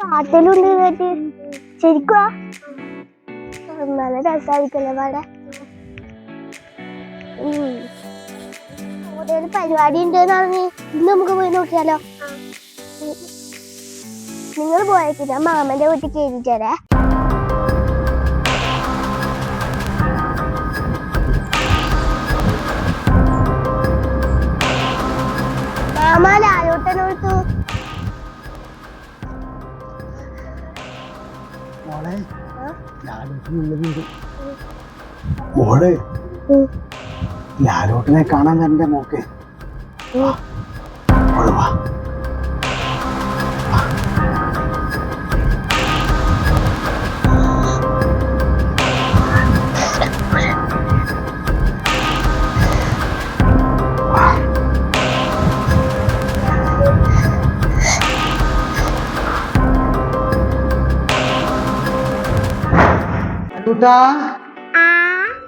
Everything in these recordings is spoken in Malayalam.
പാട്ടിലുണ്ട് ശരിക്കുവാ നല്ല രസമായിരിക്കല്ലേ പാടെ പരിപാടി ഉണ്ടെന്നാണ് ഇന്ന് നമുക്ക് പോയി നോക്കിയാലോ നിങ്ങൾ പോയേക്കില്ല മാമന്റെ വീട്ടിൽ കയറിച്ചേരേ മാമ ലാലോട്ടനോർത്തു മോളെ ലാലോട്ടിനെ കാണാൻ എന്റെ മോക്കെ വാ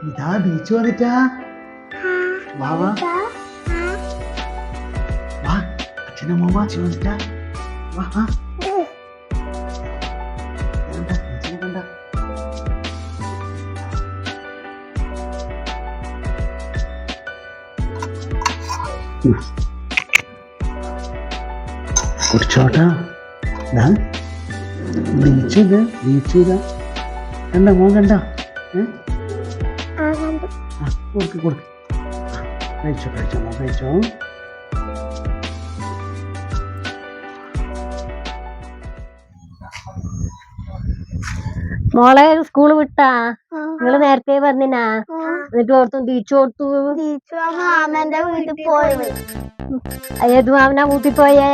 ഇതാ ബീച്ച് വന്നിട്ടാ വാ വാ വാ അച്ഛനമ്മ ബീച്ച് വന്നിട്ടാ വാ കണ്ട കുടിച്ചോട്ടാ ബീച്ച് കണ്ട മോൻ കണ്ട കൊടുക്ക് കഴിച്ചോ മോൻ കഴിച്ചോ മോളെ സ്കൂള് വിട്ടാ നിങ്ങള് നേരത്തെ പറഞ്ഞിനാ എന്നിട്ട് ഓർത്തും ബീച്ച് കൊടുത്തു മാമന്റെ വീട്ടിൽ പോയി ഏത് മാമനാ വീട്ടിൽ പോയേ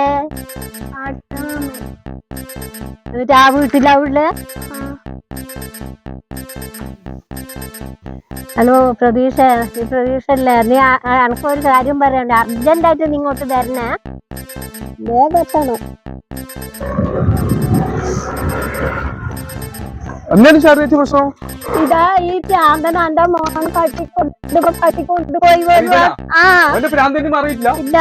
എന്നിട്ട് ആ വീട്ടിലാവുള്ളേ ഹലോ പ്രതീക്ഷ നീ പ്രതീക്ഷ അല്ലേ നീ എനക്കൊരു കാര്യം പറയണ്ട അർജന്റായിട്ട് നീ ഇങ്ങോട്ട് തരണേ വേഗം എത്തണം പ്രശ്നം ഇതാ ഈ പ്രാന്തൻ എന്റെ മോൻ കട്ടിക്കൊണ്ടുപോയി ഇല്ല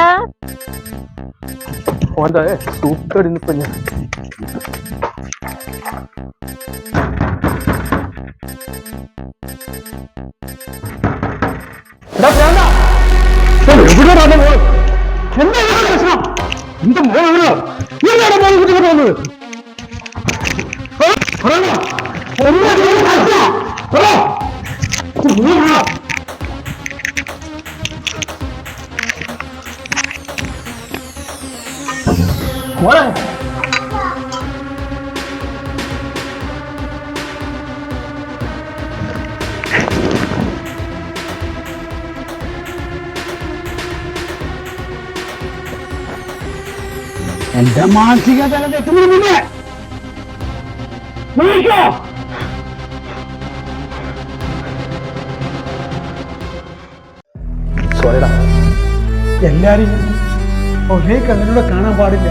എന്റെ മാനസിക തല തെറ്റുന്നില്ലേ സോറിടാ എല്ലാരും ഒരേ കണ്ണിലൂടെ കാണാൻ പാടില്ല